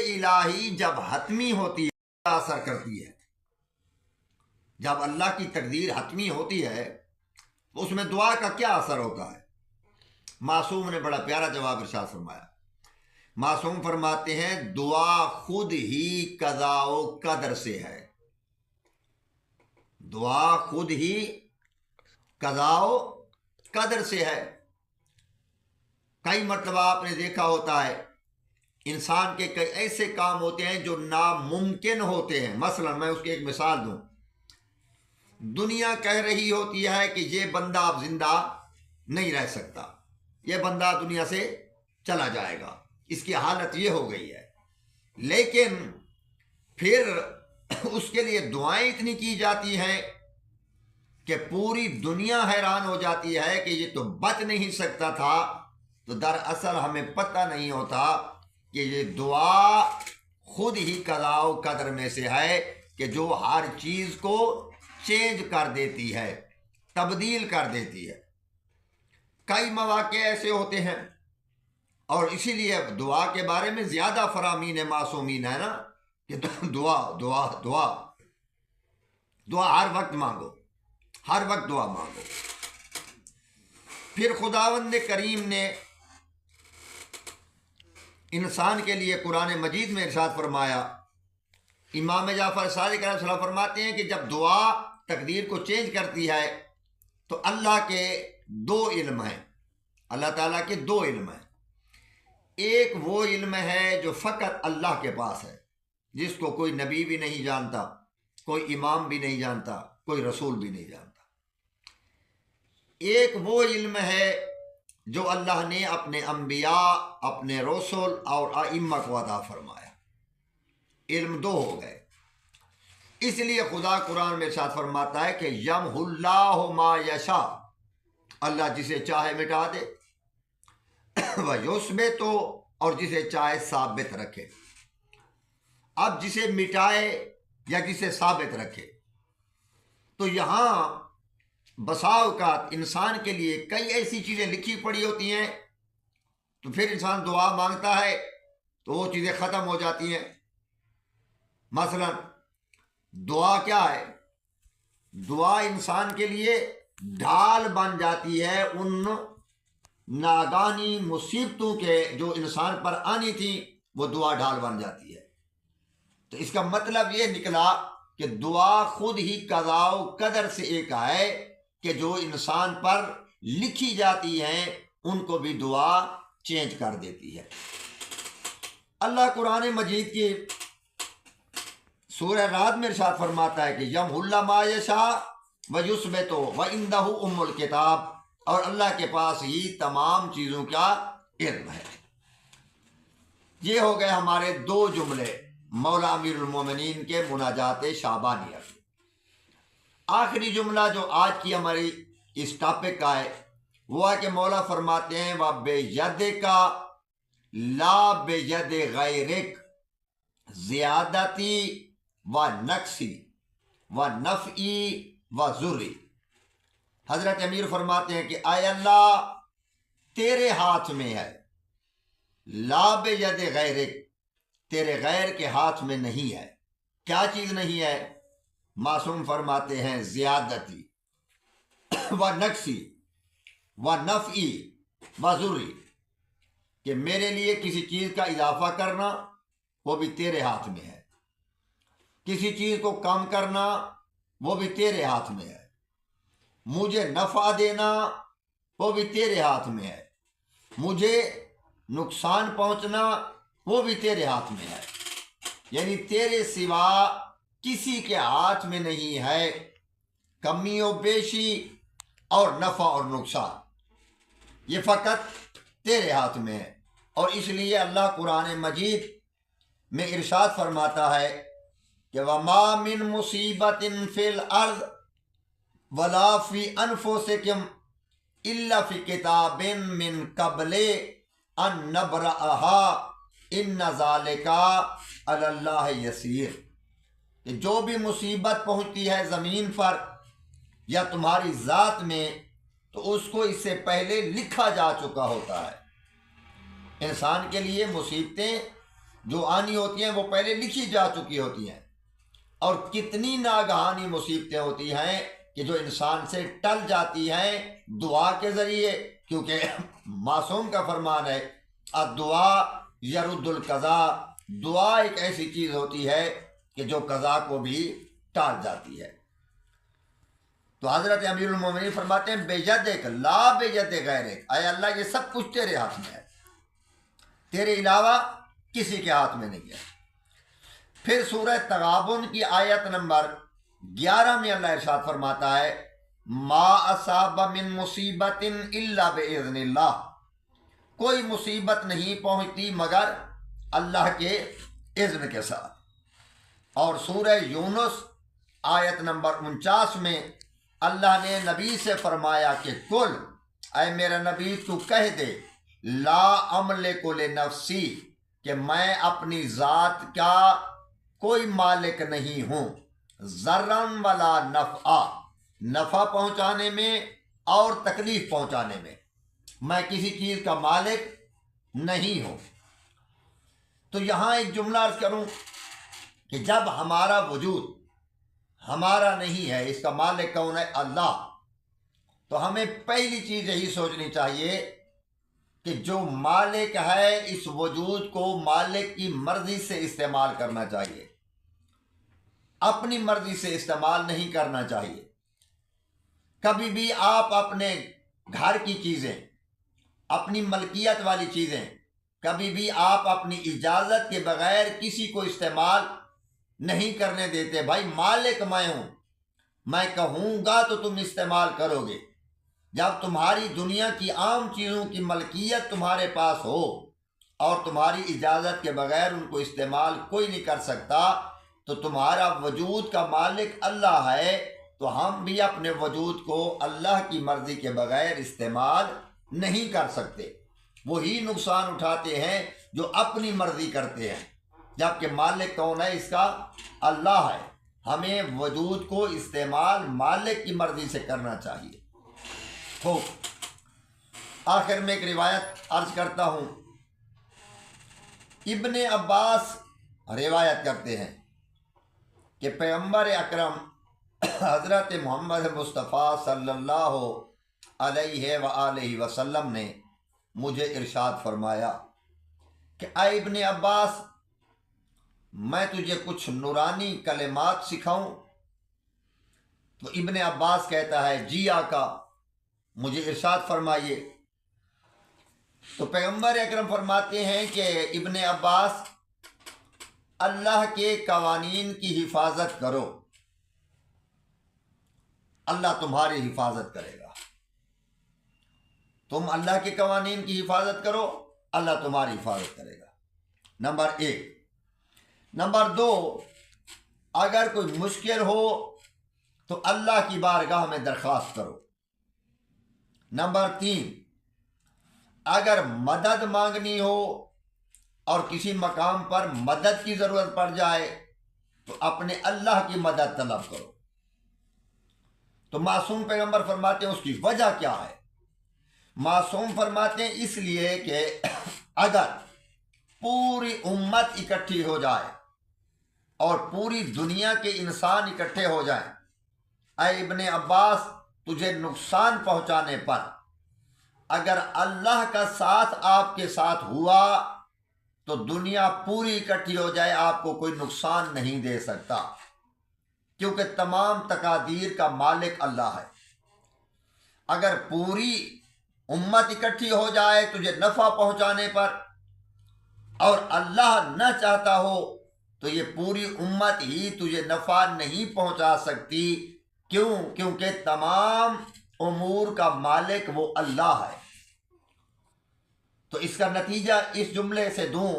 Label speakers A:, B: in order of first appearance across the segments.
A: الہی جب حتمی ہوتی ہے اثر کرتی ہے. جب اللہ کی تقدیر حتمی ہوتی ہے اس میں دعا کا کیا اثر ہوتا ہے؟ معصوم نے بڑا پیارا جواب ارشاد فرمایا. معصوم فرماتے ہیں دعا خود ہی قضاء و قدر سے ہے. دعا خود ہی قضاء و قدر سے ہے. کئی مرتبہ آپ نے دیکھا ہوتا ہے انسان کے کئی ایسے کام ہوتے ہیں جو ناممکن ہوتے ہیں. مثلا میں اس کی ایک مثال دوں. دنیا کہہ رہی ہوتی ہے کہ یہ بندہ اب زندہ نہیں رہ سکتا، یہ بندہ دنیا سے چلا جائے گا، اس کی حالت یہ ہو گئی ہے. لیکن پھر اس کے لیے دعائیں اتنی کی جاتی ہیں کہ پوری دنیا حیران ہو جاتی ہے کہ یہ تو بچ نہیں سکتا تھا. تو دراصل ہمیں پتہ نہیں ہوتا کہ یہ دعا خود ہی قضاء و قدر میں سے ہے کہ جو ہر چیز کو چینج کر دیتی ہے، تبدیل کر دیتی ہے. کئی مواقع ایسے ہوتے ہیں اور اسی لیے دعا کے بارے میں زیادہ فرامین معصومین ہے نا کہ دعا دعا دعا دعا ہر وقت مانگو، ہر وقت دعا مانگو. پھر خداوند کریم نے انسان کے لیے قرآن مجید میں ارشاد فرمایا. امام جعفر صادق علیہ السلام فرماتے ہیں کہ جب دعا تقدیر کو چینج کرتی ہے تو اللہ کے دو علم ہیں، اللہ تعالیٰ کے دو علم ہیں. ایک وہ علم ہے جو فقط اللہ کے پاس ہے، جس کو کوئی نبی بھی نہیں جانتا، کوئی امام بھی نہیں جانتا، کوئی رسول بھی نہیں جانتا. ایک وہ علم ہے جو اللہ نے اپنے انبیاء، اپنے رسول اور ائمہ کو عطا فرمایا. علم دو ہو گئے. اس لیے خدا قرآن میں ارشاد فرماتا ہے کہ یمحو اللہ ما یشاء، اللہ جسے چاہے مٹا دے، ویثبت، اور جسے چاہے ثابت رکھے. اب جسے مٹائے یا جسے ثابت رکھے، تو یہاں بسا اوقات انسان کے لیے کئی ایسی چیزیں لکھی پڑی ہوتی ہیں تو پھر انسان دعا مانگتا ہے تو وہ چیزیں ختم ہو جاتی ہیں. مثلا دعا کیا ہے؟ دعا انسان کے لیے ڈھال بن جاتی ہے ان ناگانی مصیبتوں کے جو انسان پر آنی تھی، وہ دعا ڈھال بن جاتی ہے. تو اس کا مطلب یہ نکلا کہ دعا خود ہی قضاء و قدر سے ایک ہے کہ جو انسان پر لکھی جاتی ہیں ان کو بھی دعا چینج کر دیتی ہے. اللہ قرآن مجید کی سورہ رعد میں ارشاد فرماتا ہے کہ یمحو اللہ ما یشاء ویثبت وعندہ ام الکتاب، اور اللہ کے پاس ہی تمام چیزوں کا علم ہے. یہ ہو گئے ہمارے دو جملے مولا امیر المومنین کے مناجات شعبانیہ. آخری جملہ جو آج کی ہماری اس ٹاپک کا ہے وہ ہے کہ مولا فرماتے ہیں وَبِيَدِكَ لَا بِيَدِ غَيْرِكَ زِيَادَتِي وَنَقْصِي وَنَفْعِي وَضُرِّي. حضرت امیر فرماتے ہیں کہ اے اللہ تیرے ہاتھ میں ہے، لا بِيَدِ غَيْرِكَ، تیرے غیر کے ہاتھ میں نہیں ہے. کیا چیز نہیں ہے؟ معصوم فرماتے ہیں زیادتی و نقصی و نفعی و ضروری، کہ میرے لیے کسی چیز کا اضافہ کرنا وہ بھی تیرے ہاتھ میں ہے، کسی چیز کو کم کرنا وہ بھی تیرے ہاتھ میں ہے، مجھے نفع دینا وہ بھی تیرے ہاتھ میں ہے، مجھے نقصان پہنچنا وہ بھی تیرے ہاتھ میں ہے. یعنی تیرے سوا کسی کے ہاتھ میں نہیں ہے کمی و بیشی اور نفع اور نقصان، یہ فقط تیرے ہاتھ میں ہے. اور اس لیے اللہ قرآن مجید میں ارشاد فرماتا ہے کہ وَمَا مِن مُصِيبَةٍ فِي الْأَرْضِ وَلَا فِي أَنفُسِكُمْ إِلَّا فِي كِتَابٍ مِّن قَبْلِ أَن نَّبْرَأَهَا إِنَّ ذَلِكَ عَلَى اللَّهِ يَسِيرٌ. کہ جو بھی مصیبت پہنچتی ہے زمین پر یا تمہاری ذات میں تو اس کو اس سے پہلے لکھا جا چکا ہوتا ہے. انسان کے لیے مصیبتیں جو آنی ہوتی ہیں وہ پہلے لکھی جا چکی ہوتی ہیں، اور کتنی ناگہانی مصیبتیں ہوتی ہیں کہ جو انسان سے ٹل جاتی ہیں دعا کے ذریعے، کیونکہ معصوم کا فرمان ہے الدعاء یرد القضاء، دعا ایک ایسی چیز ہوتی ہے کہ جو قضا کو بھی ٹال جاتی ہے۔ تو حضرت امیر المومنین فرماتے ہیں بے یدک لا بے ید غیرک، اے اللہ یہ سب کچھ تیرے ہاتھ میں ہے، تیرے علاوہ کسی کے ہاتھ میں نہیں ہے۔ پھر سورہ تغابن کی آیت نمبر 11 میں اللہ ارشاد فرماتا ہے ما اصاب من مصیبت الا باذن اللہ، کوئی مصیبت نہیں پہنچتی مگر اللہ کے اذن کے ساتھ۔ اور سورہ یونس آیت نمبر 49 میں اللہ نے نبی سے فرمایا کہ کل، اے میرا نبی تو کہہ دے لا املک لنفسی، کہ میں اپنی ذات کا کوئی مالک نہیں ہوں، ذرن ولا نفع، نفع پہنچانے میں اور تکلیف پہنچانے میں میں کسی چیز کا مالک نہیں ہوں۔ تو یہاں ایک جملہ عرض کروں کہ جب ہمارا وجود ہمارا نہیں ہے، اس کا مالک کون ہے؟ اللہ، تو ہمیں پہلی چیز یہی سوچنی چاہیے کہ جو مالک ہے اس وجود کو مالک کی مرضی سے استعمال کرنا چاہیے، اپنی مرضی سے استعمال نہیں کرنا چاہیے۔ کبھی بھی آپ اپنے گھر کی چیزیں، اپنی ملکیت والی چیزیں، کبھی بھی آپ اپنی اجازت کے بغیر کسی کو استعمال نہیں کرنے دیتے۔ بھائی مالک میں ہوں، میں کہوں گا تو تم استعمال کرو گے۔ جب تمہاری دنیا کی عام چیزوں کی ملکیت تمہارے پاس ہو اور تمہاری اجازت کے بغیر ان کو استعمال کوئی نہیں کر سکتا، تو تمہارا وجود کا مالک اللہ ہے، تو ہم بھی اپنے وجود کو اللہ کی مرضی کے بغیر استعمال نہیں کر سکتے۔ وہی نقصان اٹھاتے ہیں جو اپنی مرضی کرتے ہیں، جبکہ مالک کون ہے اس کا؟ اللہ ہے۔ ہمیں وجود کو استعمال مالک کی مرضی سے کرنا چاہیے۔ تو آخر میں ایک روایت عرض کرتا ہوں۔ ابن عباس روایت کرتے ہیں کہ پیغمبر اکرم حضرت محمد مصطفیٰ صلی اللہ علیہ وآلہ وسلم نے مجھے ارشاد فرمایا کہ اے ابن عباس، میں تجھے کچھ نورانی کلمات سکھاؤں؟ تو ابن عباس کہتا ہے جی آقا، مجھے ارشاد فرمائیے۔ تو پیغمبر اکرم فرماتے ہیں کہ ابن عباس، اللہ کے قوانین کی حفاظت کرو، اللہ تمہاری حفاظت کرے گا۔ تم اللہ کے قوانین کی حفاظت کرو، اللہ تمہاری حفاظت کرے گا، نمبر 1۔ نمبر 2، اگر کوئی مشکل ہو تو اللہ کی بارگاہ میں درخواست کرو۔ نمبر 3، اگر مدد مانگنی ہو اور کسی مقام پر مدد کی ضرورت پڑ جائے تو اپنے اللہ کی مدد طلب کرو۔ تو معصوم پیغمبر فرماتے ہیں اس کی وجہ کیا ہے؟ معصوم فرماتے ہیں اس لیے کہ اگر پوری امت اکٹھی ہو جائے اور پوری دنیا کے انسان اکٹھے ہو جائیں، اے ابن عباس تجھے نقصان پہنچانے پر اگر اللہ کا ساتھ آپ کے ساتھ ہوا تو دنیا پوری اکٹھی ہو جائے، آپ کو کوئی نقصان نہیں دے سکتا، کیونکہ تمام تقادیر کا مالک اللہ ہے۔ اگر پوری امت اکٹھی ہو جائے تجھے نفع پہنچانے پر اور اللہ نہ چاہتا ہو تو یہ پوری امت ہی تجھے نفع نہیں پہنچا سکتی۔ کیوں؟ کیونکہ تمام امور کا مالک وہ اللہ ہے۔ تو اس کا نتیجہ اس جملے سے دوں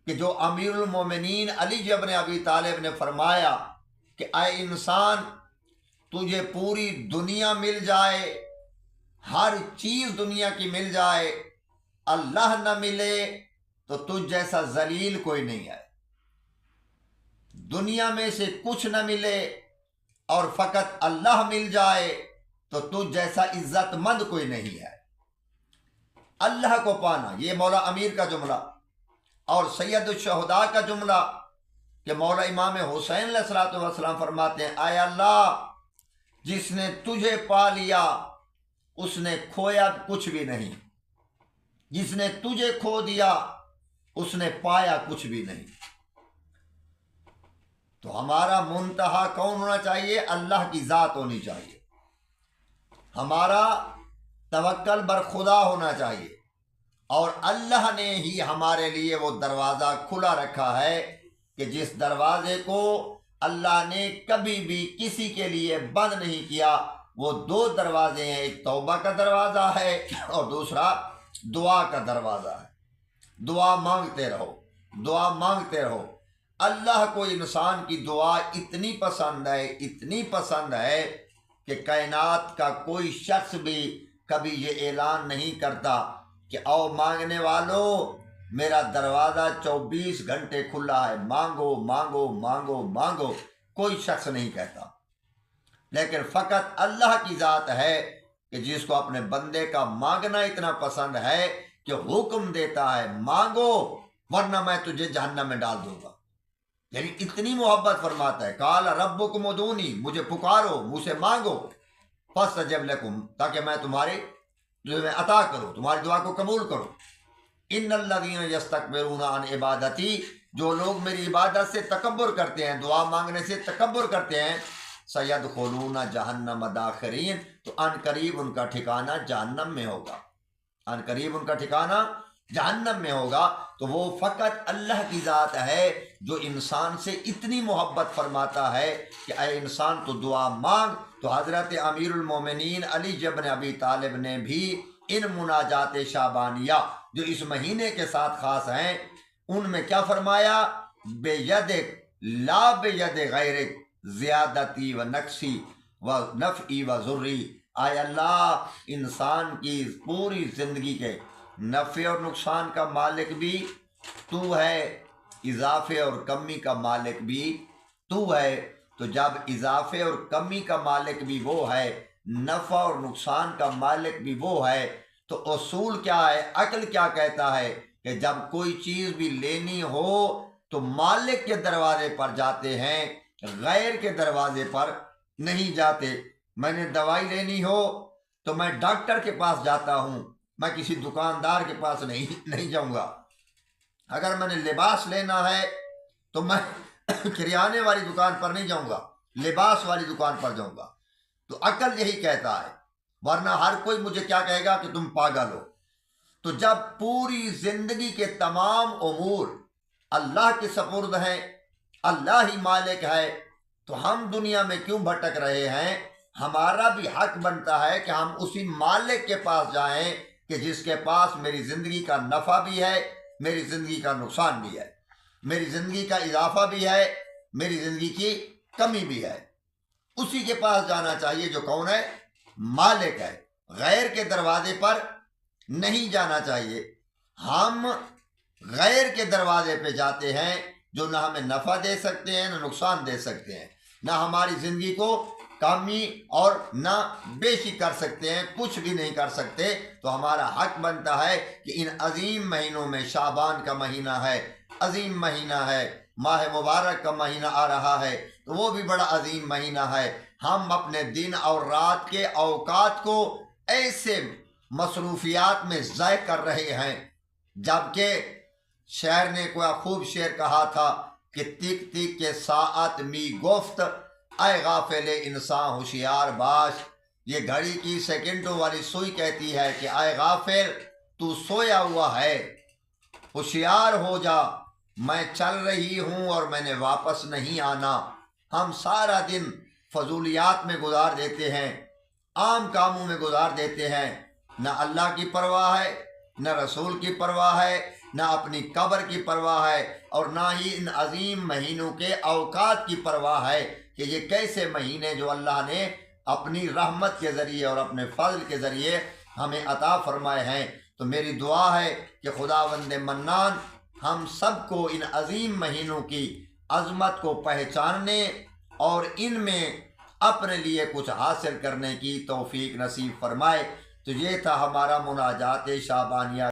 A: کہ جو امیر المومنین علی بن ابی طالب نے فرمایا کہ اے انسان، تجھے پوری دنیا مل جائے، ہر چیز دنیا کی مل جائے، اللہ نہ ملے تو تجھ جیسا ذلیل کوئی نہیں ہے۔ دنیا میں سے کچھ نہ ملے اور فقط اللہ مل جائے تو تجھ جیسا عزت مند کوئی نہیں ہے۔ اللہ کو پانا، یہ مولا امیر کا جملہ، اور سید الشہداء کا جملہ کہ مولا امام حسین علیہ الصلوۃ والسلام فرماتے ہیں اے اللہ جس نے تجھے پا لیا اس نے کھویا کچھ بھی نہیں، جس نے تجھے کھو دیا اس نے پایا کچھ بھی نہیں۔ تو ہمارا منتہا کون ہونا چاہیے؟ اللہ کی ذات ہونی چاہیے، ہمارا توکل بر خدا ہونا چاہیے، اور اللہ نے ہی ہمارے لیے وہ دروازہ کھلا رکھا ہے کہ جس دروازے کو اللہ نے کبھی بھی کسی کے لیے بند نہیں کیا، وہ دو دروازے ہیں، ایک توبہ کا دروازہ ہے اور دوسرا دعا کا دروازہ ہے۔ دعا مانگتے رہو، دعا مانگتے رہو۔ اللہ کو انسان کی دعا اتنی پسند ہے، اتنی پسند ہے کہ کائنات کا کوئی شخص بھی کبھی یہ اعلان نہیں کرتا کہ او مانگنے والوں میرا دروازہ 24 گھنٹے کھلا ہے، مانگو مانگو مانگو مانگو، کوئی شخص نہیں کہتا۔ لیکن فقط اللہ کی ذات ہے کہ جس کو اپنے بندے کا مانگنا اتنا پسند ہے کہ حکم دیتا ہے مانگو ورنہ میں تجھے جہنم میں ڈال دوں گا، یعنی اتنی محبت فرماتا ہے۔ قال ربکم ادعونی، مجھے پکارو، مجھ سے مانگو، فاستجب لکم، تاکہ میں تمہاری عطا کروں، تمہاری دعا کو قبول کروں۔ ان الذین یستکبرون عن عبادتی، جو لوگ میری عبادت سے تکبر کرتے ہیں، دعا مانگنے سے تکبر کرتے ہیں، سیدخلون جہنم داخرین، تو ان قریب ان کا ٹھکانہ جہنم میں ہوگا، ان قریب ان کا ٹھکانہ جہنم میں ہوگا۔ تو وہ فقط اللہ کی ذات ہے جو انسان سے اتنی محبت فرماتا ہے کہ اے انسان تو دعا مانگ۔ تو حضرت امیر المومنین علی بن ابی طالب نے بھی ان مناجات شعبانیہ جو اس مہینے کے ساتھ خاص ہیں ان میں کیا فرمایا؟ بے یدک لا بے ید غیرک زیادتی و نقصی و نفعی و ضری، آئے اللہ انسان کی پوری زندگی کے نفع اور نقصان کا مالک بھی تو ہے، اضافے اور کمی کا مالک بھی تو ہے۔ تو جب اضافے اور کمی کا مالک بھی وہ ہے، نفع اور نقصان کا مالک بھی وہ ہے، تو اصول کیا ہے، عقل کیا کہتا ہے کہ جب کوئی چیز بھی لینی ہو تو مالک کے دروازے پر جاتے ہیں، غیر کے دروازے پر نہیں جاتے۔ میں نے دوائی لینی ہو تو میں ڈاکٹر کے پاس جاتا ہوں، میں کسی دکاندار کے پاس نہیں جاؤں گا۔ اگر میں نے لباس لینا ہے تو میں کریانے والی دکان پر نہیں جاؤں گا، لباس والی دکان پر جاؤں گا۔ تو عقل یہی کہتا ہے، ورنہ ہر کوئی مجھے کیا کہے گا کہ تم پاگل ہو۔ تو جب پوری زندگی کے تمام امور اللہ کے سپرد ہیں، اللہ ہی مالک ہے، تو ہم دنیا میں کیوں بھٹک رہے ہیں؟ ہمارا بھی حق بنتا ہے کہ ہم اسی مالک کے پاس جائیں کہ جس کے پاس میری زندگی کا نفع بھی ہے، میری زندگی کا نقصان بھی ہے، میری زندگی کا اضافہ بھی ہے، میری زندگی کی کمی بھی ہے۔ اسی کے پاس جانا چاہیے جو کون ہے؟ مالک ہے۔ غیر کے دروازے پر نہیں جانا چاہیے۔ ہم غیر کے دروازے پہ جاتے ہیں جو نہ ہمیں نفع دے سکتے ہیں نہ نقصان دے سکتے ہیں، نہ ہماری زندگی کو کمی اور نہ بیشی کر سکتے ہیں، کچھ بھی نہیں کر سکتے۔ تو ہمارا حق بنتا ہے کہ ان عظیم مہینوں میں، شعبان کا مہینہ ہے، عظیم مہینہ ہے، ماہ مبارک کا مہینہ آ رہا ہے، تو وہ بھی بڑا عظیم مہینہ ہے، ہم اپنے دن اور رات کے اوقات کو ایسے مصروفیات میں ضائع کر رہے ہیں، جبکہ شاعر نے کوئی خوب شعر کہا تھا کہ تک تک کے ساعت می گفت، اے غافل انسان ہوشیار باش۔ یہ گھڑی کی سیکنڈوں والی سوئی کہتی ہے کہ اے غافل تو سویا ہوا ہے، ہوشیار ہو جا، میں چل رہی ہوں اور میں نے واپس نہیں آنا۔ ہم سارا دن فضولیات میں گزار دیتے ہیں، عام کاموں میں گزار دیتے ہیں، نہ اللہ کی پرواہ ہے، نہ رسول کی پرواہ ہے، نہ اپنی قبر کی پرواہ ہے، اور نہ ہی ان عظیم مہینوں کے اوقات کی پرواہ ہے کہ یہ کیسے مہینے جو اللہ نے اپنی رحمت کے ذریعے اور اپنے فضل کے ذریعے ہمیں عطا فرمائے ہیں۔ تو میری دعا ہے کہ خداوند منان ہم سب کو ان عظیم مہینوں کی عظمت کو پہچاننے اور ان میں اپنے لیے کچھ حاصل کرنے کی توفیق نصیب فرمائے۔ تو یہ تھا ہمارا مناجات شعبانیہ